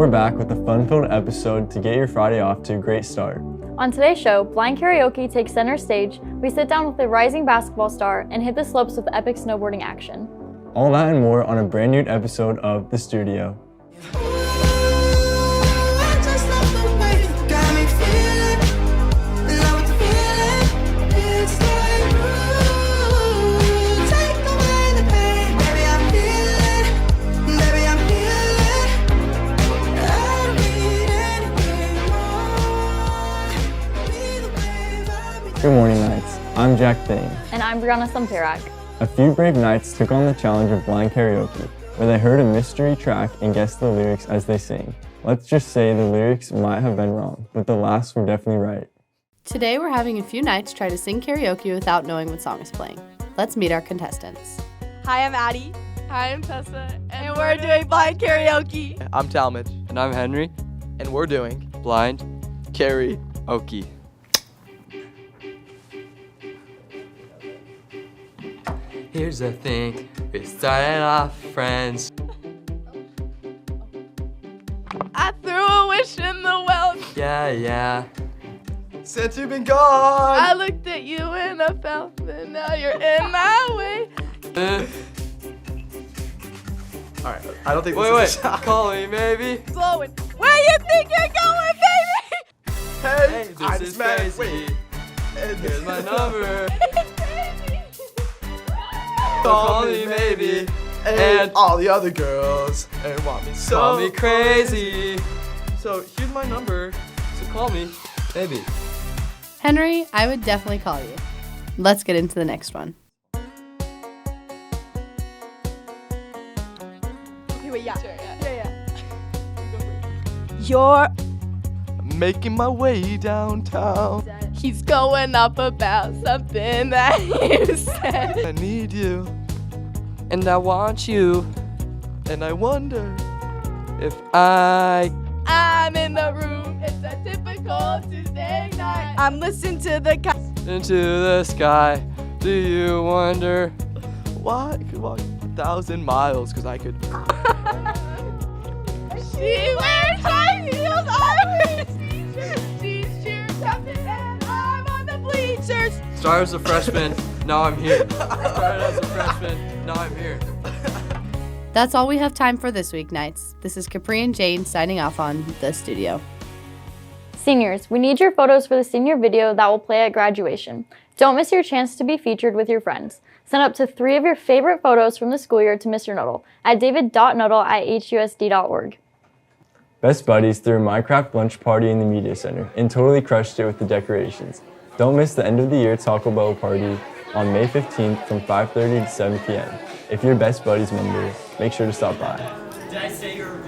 We're back with a fun-filled episode to get your Friday off to a great start. On today's show, blind karaoke takes center stage, we sit down with a rising basketball star, and hit the slopes with epic snowboarding action. All that and more on a brand new episode of The Studio. Good morning, Knights. I'm Jack Thane. And I'm Brianna Sampirak. A few brave Knights took on the challenge of blind karaoke, where they heard a mystery track and guessed the lyrics as they sang. Let's just say the lyrics might have been wrong, but the laughs were definitely right. Today we're having a few Knights try to sing karaoke without knowing what song is playing. Let's meet our contestants. Hi, I'm Addie. Hi, I'm Tessa. And we're doing blind karaoke. I'm Talmud. And I'm Henry. And we're doing Blind karaoke. Here's the thing, we started off friends. I threw a wish in the well. Yeah. Since you've been gone. I looked at you and I felt that now you're in my way. All right, I don't think Wait, this is a shot. call me maybe. Blowing. Where you think you're going, baby? Hey, This is crazy. Wait. And Here's my number. Call me maybe. And all the other girls and want me so. Call me crazy. So here's my number. So call me maybe. Henry, I would definitely call you. Let's get into the next one. Okay, wait, yeah. Sure, yeah. You're Making my way downtown. He's going up about something that you said. I need you. And I want you. And I wonder. If I'm in the room. It's a typical Tuesday night. I'm listening to the into the sky, do you wonder? Why I could walk 1,000 miles because I could. She wears high heels, I wear t-shirts. She's cheer captain and I'm on the bleachers. Started as a freshman, now I'm here. Started as a freshman, now I'm here. That's all we have time for this week, Knights. This is Capri and Jane signing off on The Studio. Seniors, we need your photos for the senior video that will play at graduation. Don't miss your chance to be featured with your friends. Send up to 3 of your favorite photos from the school year to Mr. Nuttall at david.nuttall@husd.org. Best Buddies threw a Minecraft lunch party in the media center and totally crushed it with the decorations. Don't miss the end of the year Taco Bell party on May 15th from 5:30 to 7 p.m. If you're a Best Buddies member, make sure to stop by. Did I say you were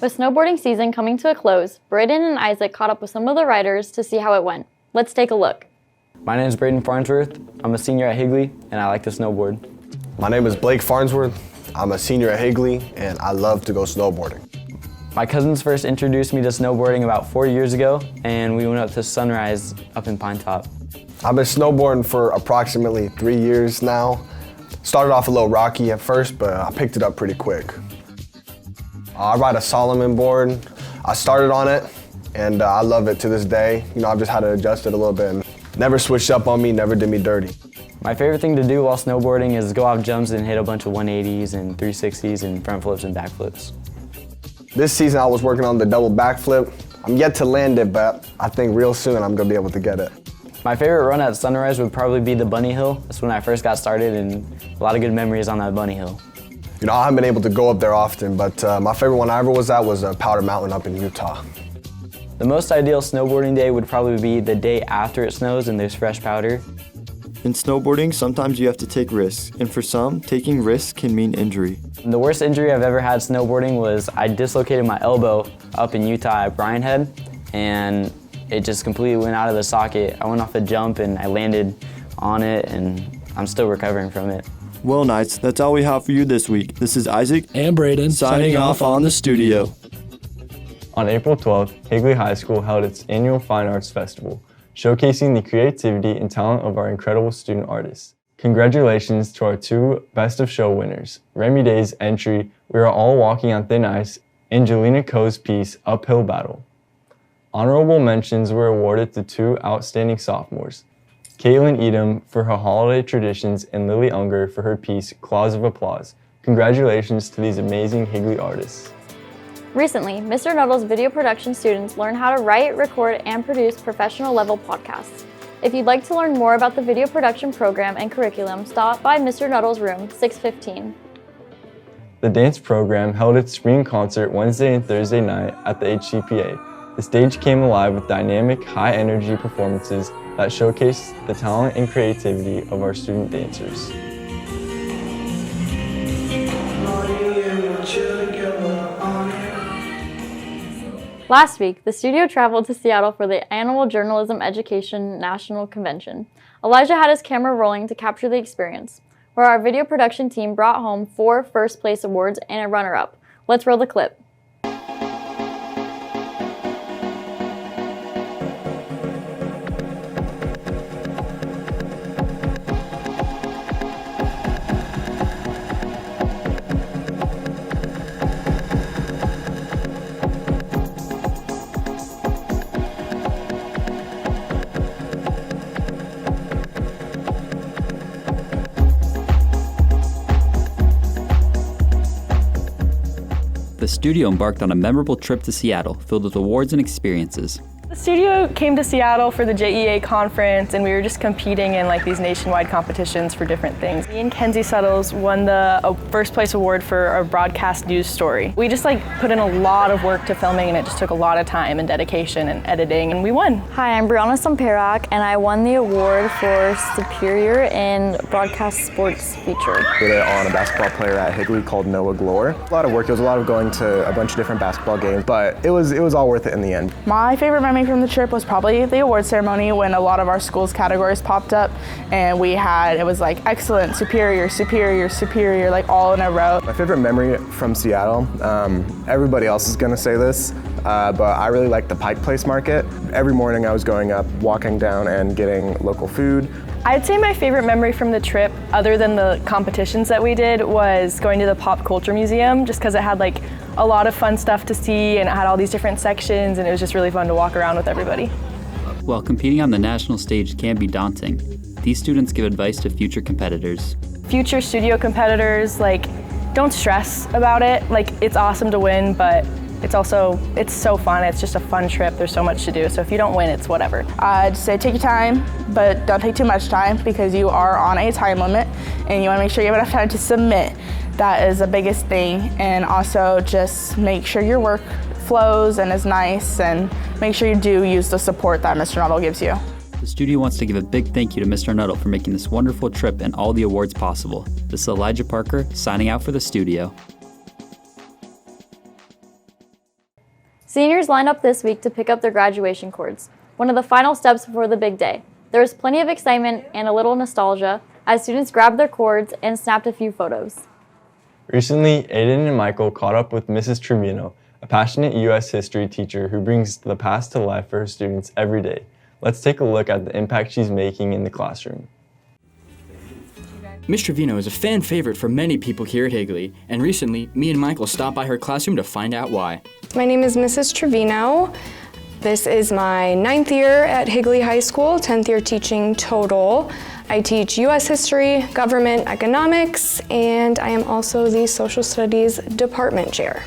With snowboarding season coming to a close, Braden and Isaac caught up with some of the riders to see how it went. Let's take a look. My name is Braden Farnsworth. I'm a senior at Higley, and I like to snowboard. My name is Blake Farnsworth. I'm a senior at Higley, and I love to go snowboarding. My cousins first introduced me to snowboarding about 4 years ago, and we went up to Sunrise up in Pine Top. I've been snowboarding for approximately 3 years now. Started off a little rocky at first, but I picked it up pretty quick. I ride a Solomon board. I started on it, and I love it to this day. You know, I've just had to adjust it a little bit. And never switched up on me, never did me dirty. My favorite thing to do while snowboarding is go off jumps and hit a bunch of 180s and 360s and front flips and back flips. This season I was working on the double backflip. I'm yet to land it, but I think real soon I'm gonna be able to get it. My favorite run at Sunrise would probably be the bunny hill. That's when I first got started, and a lot of good memories on that bunny hill. You know, I haven't been able to go up there often, but my favorite one I ever was at was Powder Mountain up in Utah. The most ideal snowboarding day would probably be the day after it snows and there's fresh powder. In snowboarding, sometimes you have to take risks, and for some, taking risks can mean injury. The worst injury I've ever had snowboarding was I dislocated my elbow up in Utah at Bryan Head, and it just completely went out of the socket. I went off a jump and I landed on it, and I'm still recovering from it. Well, Knights, that's all we have for you this week. This is Isaac and Braden signing off on The Studio. On April 12th, Higley High School held its annual Fine Arts Festival, showcasing the creativity and talent of our incredible student artists. Congratulations to our 2 Best of Show winners, Remy Day's entry, We Are All Walking on Thin Ice, and Jelena Ko's piece, Uphill Battle. Honorable mentions were awarded to 2 outstanding sophomores, Caitlin Edom for her holiday traditions and Lily Unger for her piece, Claws of Applause. Congratulations to these amazing Higley artists. Recently, Mr. Nuttall's video production students learned how to write, record, and produce professional level podcasts. If you'd like to learn more about the video production program and curriculum, stop by Mr. Nuttall's room, 615. The dance program held its spring concert Wednesday and Thursday night at the HCPA. The stage came alive with dynamic, high-energy performances that showcased the talent and creativity of our student dancers. Last week, the studio traveled to Seattle for the Animal Journalism Education National Convention. Elijah had his camera rolling to capture the experience, where our video production team brought home 4 first-place awards and a runner-up. Let's roll the clip. The studio embarked on a memorable trip to Seattle filled with awards and experiences. The studio came to Seattle for the JEA conference, and we were just competing in like these nationwide competitions for different things. Me and Kenzie Suttles won the first place award for a broadcast news story. We just like put in a lot of work to filming, and it just took a lot of time and dedication and editing, and we won. Hi, I'm Brianna Samperak, and I won the award for Superior in Broadcast Sports Feature. Did it on a basketball player at Higley called Noah Glore. A lot of work. It was a lot of going to a bunch of different basketball games, but it was all worth it in the end. My favorite memory from the trip was probably the award ceremony when a lot of our school's categories popped up, and it was like excellent, superior, superior, superior, like all in a row. My favorite memory from Seattle, everybody else is gonna say this, but I really like the Pike Place Market. Every morning I was going up, walking down and getting local food. I'd say my favorite memory from the trip, other than the competitions that we did, was going to the Pop Culture Museum, just because it had like a lot of fun stuff to see, and it had all these different sections, and it was just really fun to walk around with everybody. While competing on the national stage can be daunting, these students give advice to future competitors. Future studio competitors, like, don't stress about it. Like, it's awesome to win, but it's so fun. It's just a fun trip. There's so much to do. So if you don't win, it's whatever. I'd say take your time, but don't take too much time, because you are on a time limit, and you want to make sure you have enough time to submit. That is the biggest thing. And also just make sure your work flows and is nice, and make sure you do use the support that Mr. Nuttall gives you. The studio wants to give a big thank you to Mr. Nuttall for making this wonderful trip and all the awards possible. This is Elijah Parker signing out for the studio. Seniors lined up this week to pick up their graduation cords, one of the final steps before the big day. There was plenty of excitement and a little nostalgia as students grabbed their cords and snapped a few photos. Recently, Aiden and Michael caught up with Mrs. Trevino, a passionate U.S. history teacher who brings the past to life for her students every day. Let's take a look at the impact she's making in the classroom. Miss Trevino is a fan favorite for many people here at Higley, and recently, me and Michael stopped by her classroom to find out why. My name is Mrs. Trevino. This is my 9th year at Higley High School, 10th year teaching total. I teach U.S. history, government economics, and I am also the social studies department chair.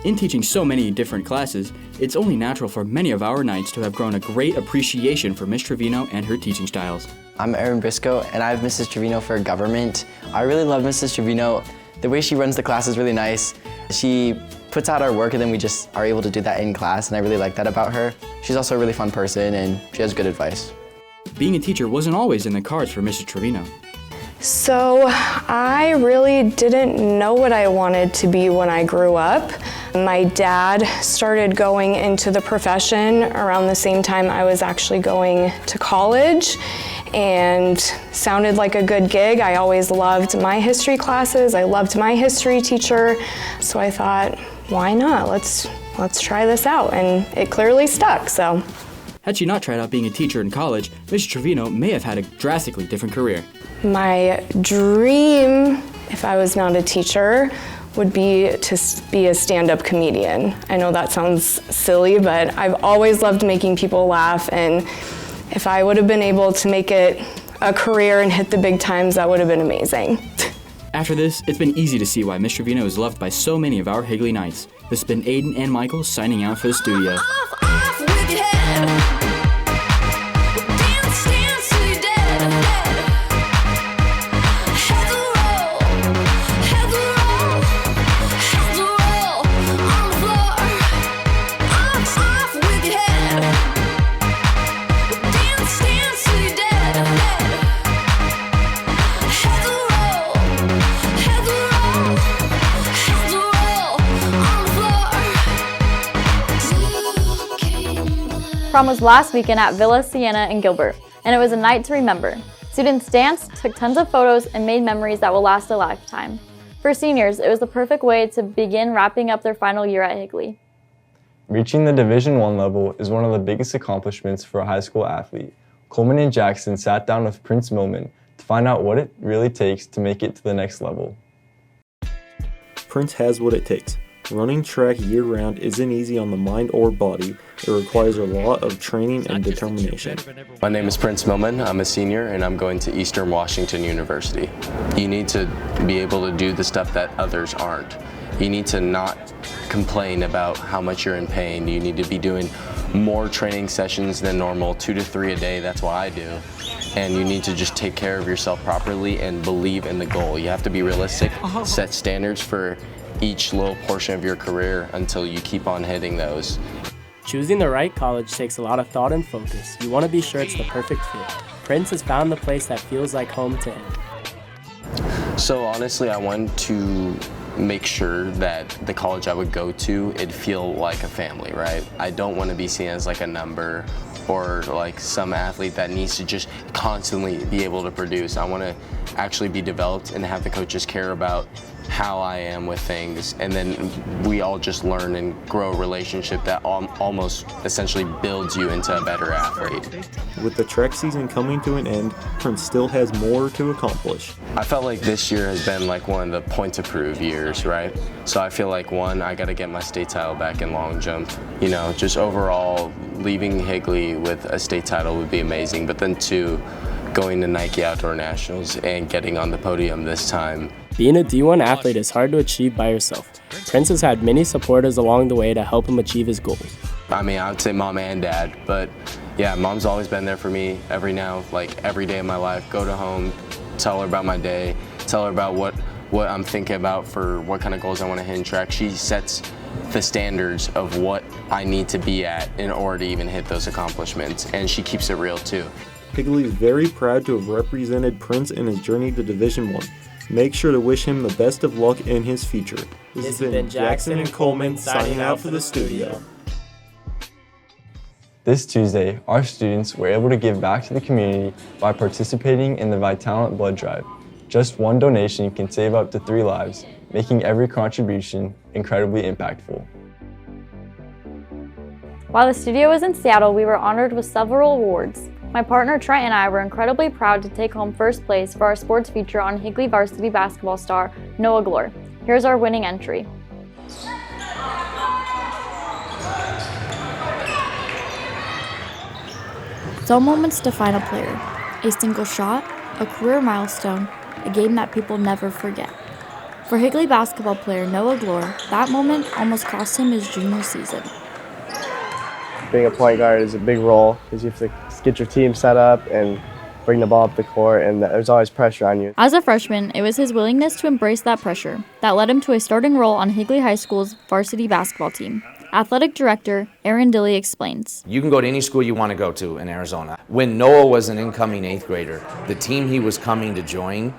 In teaching so many different classes, it's only natural for many of our Knights to have grown a great appreciation for Miss Trevino and her teaching styles. I'm Aaron Briscoe, and I have Mrs. Trevino for government. I really love Mrs. Trevino. The way she runs the class is really nice. She puts out our work, and then we just are able to do that in class, and I really like that about her. She's also a really fun person, and she has good advice. Being a teacher wasn't always in the cards for Mrs. Trevino. So I really didn't know what I wanted to be when I grew up. My dad started going into the profession around the same time I was actually going to college, and sounded like a good gig. I always loved my history classes. I loved my history teacher. So I thought, why not? Let's try this out, and it clearly stuck, so. Had she not tried out being a teacher in college, Ms. Trevino may have had a drastically different career. My dream, if I was not a teacher, would be to be a stand-up comedian. I know that sounds silly, but I've always loved making people laugh, and if I would have been able to make it a career and hit the big times, that would have been amazing. After this, it's been easy to see why Ms. Trevino is loved by so many of our Higley Knights. This has been Aiden and Michael signing out for the studio. Prom was last weekend at Villa Sienna in Gilbert, and it was a night to remember. Students danced, took tons of photos, and made memories that will last a lifetime. For seniors, it was the perfect way to begin wrapping up their final year at Higley. Reaching the Division I level is one of the biggest accomplishments for a high school athlete. Coleman and Jackson sat down with Prince Millman to find out what it really takes to make it to the next level. Prince has what it takes. Running track year-round isn't easy on the mind or body. It requires a lot of training and determination. My name is Prince Millman. I'm a senior and I'm going to Eastern Washington University. You need to be able to do the stuff that others aren't. You need to not complain about how much you're in pain. You need to be doing more training sessions than normal, 2 to 3 a day. That's what I do. And you need to just take care of yourself properly and believe in the goal. You have to be realistic, set standards for each little portion of your career until you keep on hitting those. Choosing the right college takes a lot of thought and focus. You want to be sure it's the perfect fit. Prince has found the place that feels like home to him. So honestly, I want to make sure that the college I would go to, it'd feel like a family, right? I don't want to be seen as like a number or like some athlete that needs to just constantly be able to produce. I want to actually be developed and have the coaches care about how I am with things, and then we all just learn and grow a relationship that almost essentially builds you into a better athlete. With the track season coming to an end, Prince still has more to accomplish. I felt like this year has been like one of the point to prove years, right? So I feel like one, I got to get my state title back in long jump. You know, just overall leaving Higley with a state title would be amazing, but then two, going to Nike Outdoor Nationals and getting on the podium this time. Being a D1 athlete is hard to achieve by yourself. Prince has had many supporters along the way to help him achieve his goals. I mean, I would say mom and dad, but yeah, mom's always been there for me every day of my life. Go to home, tell her about my day, tell her about what I'm thinking about for what kind of goals I want to hit in track. She sets the standards of what I need to be at in order to even hit those accomplishments, and she keeps it real too. Higley is very proud to have represented Prince in his journey to Division I. Make sure to wish him the best of luck in his future. This has been Jackson and Coleman signing out for the studio. This Tuesday, our students were able to give back to the community by participating in the Vitalent Blood Drive. Just one donation can save up to 3 lives, making every contribution incredibly impactful. While the studio was in Seattle, we were honored with several awards. My partner Trent and I were incredibly proud to take home first place for our sports feature on Higley varsity basketball star Noah Glore. Here's our winning entry. Some moments define a player. A single shot, a career milestone, a game that people never forget. For Higley basketball player Noah Glore, that moment almost cost him his junior season. Being a point guard is a big role because you have to get your team set up and bring the ball up the court, and there's always pressure on you. As a freshman, it was his willingness to embrace that pressure that led him to a starting role on Higley High School's varsity basketball team. Athletic director Aaron Dilley explains. You can go to any school you want to go to in Arizona. When Noah was an incoming 8th grader, the team he was coming to join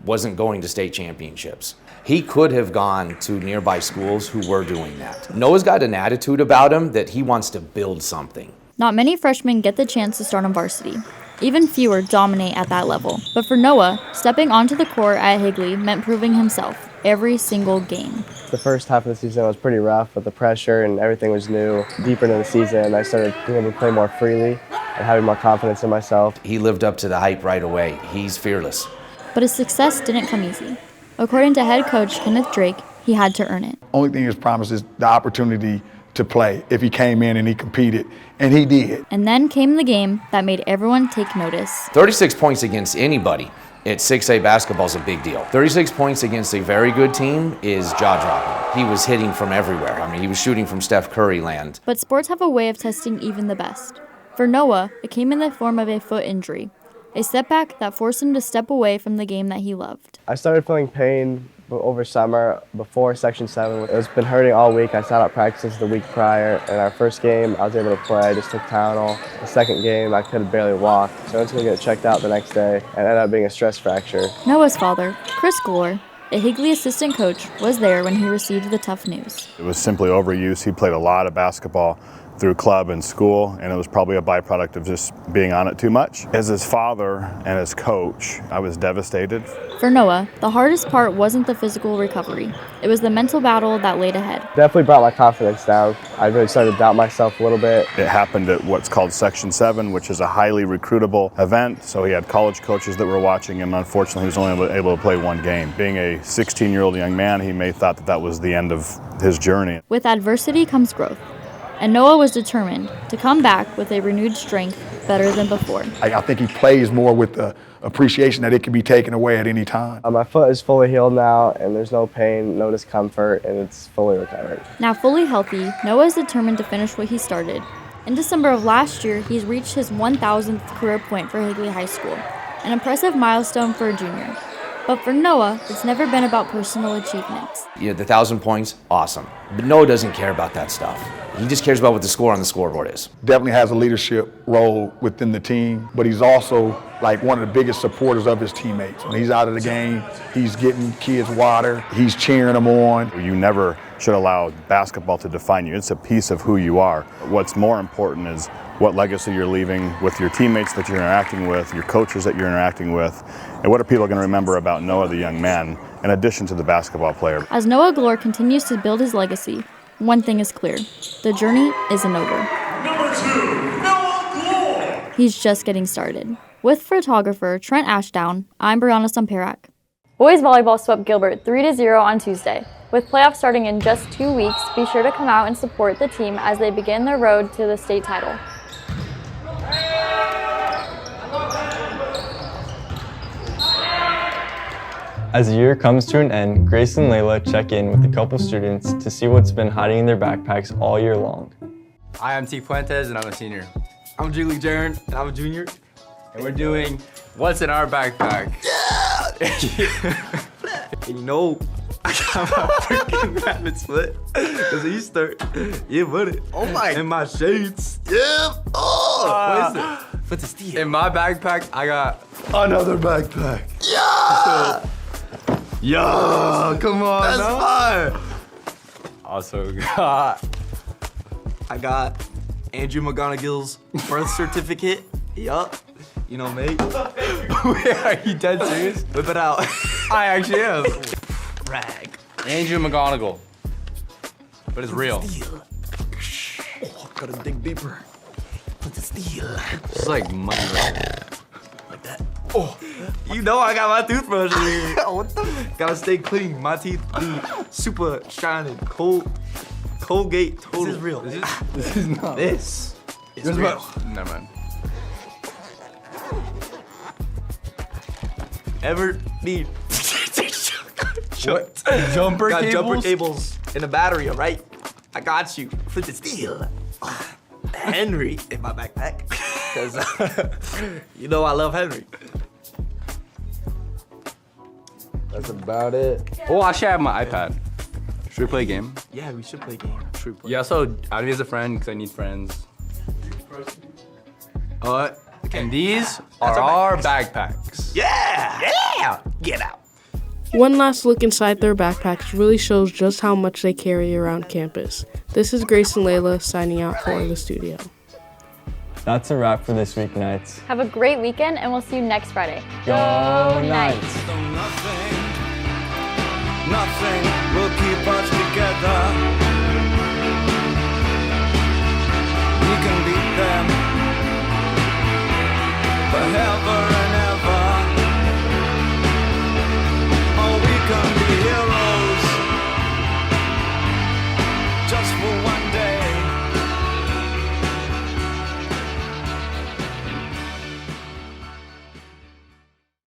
wasn't going to state championships. He could have gone to nearby schools who were doing that. Noah's got an attitude about him that he wants to build something. Not many freshmen get the chance to start on varsity. Even fewer dominate at that level. But for Noah, stepping onto the court at Higley meant proving himself every single game. The first half of the season was pretty rough, but the pressure and everything was new. Deeper into the season, I started being able to play more freely and having more confidence in myself. He lived up to the hype right away. He's fearless. But his success didn't come easy. According to head coach Kenneth Drake, he had to earn it. Only thing he was promised is the opportunity to play if he came in and he competed, and he did. And then came the game that made everyone take notice. 36 points against anybody at 6A basketball is a big deal. 36 points against a very good team is jaw-dropping. He was hitting from everywhere. I mean, he was shooting from Steph Curry land. But sports have a way of testing even the best. For Noah, it came in the form of a foot injury, a setback that forced him to step away from the game that he loved. I started feeling pain over summer before Section 7. It's been hurting all week. I sat out practices the week prior. In our first game, I was able to play. I just took Tylenol. The second game, I could barely walk. So I went to go get it checked out the next day and ended up being a stress fracture. Noah's father, Chris Glore, a Higley assistant coach, was there when he received the tough news. It was simply overuse. He played a lot of basketball through club and school, and it was probably a byproduct of just being on it too much. As his father and as coach, I was devastated. For Noah, the hardest part wasn't the physical recovery. It was the mental battle that laid ahead. Definitely brought my confidence down. I really started to doubt myself a little bit. It happened at what's called Section 7, which is a highly recruitable event, so he had college coaches that were watching him. Unfortunately, he was only able to play one game. Being a 16-year-old young man, he may have thought that that was the end of his journey. With adversity comes growth. And Noah was determined to come back with a renewed strength better than before. I think he plays more with the appreciation that it can be taken away at any time. My foot is fully healed now, and there's no pain, no discomfort, and it's fully recovered. Now fully healthy, Noah is determined to finish what he started. In December of last year, he's reached his 1,000th career point for Higley High School, an impressive milestone for a junior. But for Noah, it's never been about personal achievements. Yeah, the 1,000 points, awesome. But Noah doesn't care about that stuff. He just cares about what the score on the scoreboard is. Definitely has a leadership role within the team, but he's also like one of the biggest supporters of his teammates. When he's out of the game, he's getting kids water, he's cheering them on. You never should allow basketball to define you. It's a piece of who you are. What's more important is what legacy you're leaving with your teammates that you're interacting with, your coaches that you're interacting with, and what are people going to remember about Noah the young man, in addition to the basketball player. As Noah Glore continues to build his legacy, one thing is clear: the journey isn't over. Number 2, Noah Glore. He's just getting started. With photographer Trent Ashdown, I'm Brianna Sumperak. Boys volleyball swept Gilbert 3-0 on Tuesday. With playoffs starting in just 2 weeks, be sure to come out and support the team as they begin their road to the state title. As the year comes to an end, Grace and Layla check in with a couple students to see what's been hiding in their backpacks all year long. Hi, I'm T. Fuentes, and I'm a senior. I'm Julie Jaron, and I'm a junior. And we're doing What's in Our Backpack. Yeah! And you know, I got my freaking rabbit split. Because Easter. Yeah, buddy. Oh my. And my shades. Yeah. Oh. What is it? What's the steal? In my backpack, I got another backpack. Yeah. Yo, come on. That's fire. Also I got Andrew McGonagall's birth certificate. Yup. You know me. Wait, are you dead serious? Whip it out. I actually am. Brag. Andrew McGonagall. But it's real. Oh, gotta dig deeper. Put the steel. It's like money right? Like that. Oh, you know I got my toothbrush in here. What the? Gotta stay clean. My teeth be super shining. Colgate total. This is real. This is not. This is real. Never mind. Ever need What? Jumper got cables? jumper cables and a battery, alright? I got you. Flip the steel. Henry in my backpack. Because you know I love Henry. That's about it. Oh, I should have my iPad. Should we play a game? Yeah, we should play a game. Yeah, so add me as a friend because I need friends. And these are our backpacks. Yeah! Yeah! Get out. One last look inside their backpacks really shows just how much they carry around campus. This is Grace and Layla signing out for the studio. That's a wrap for this week, Knights. Have a great weekend, and we'll see you next Friday. Go Knights! Nothing will keep us together. We can beat them.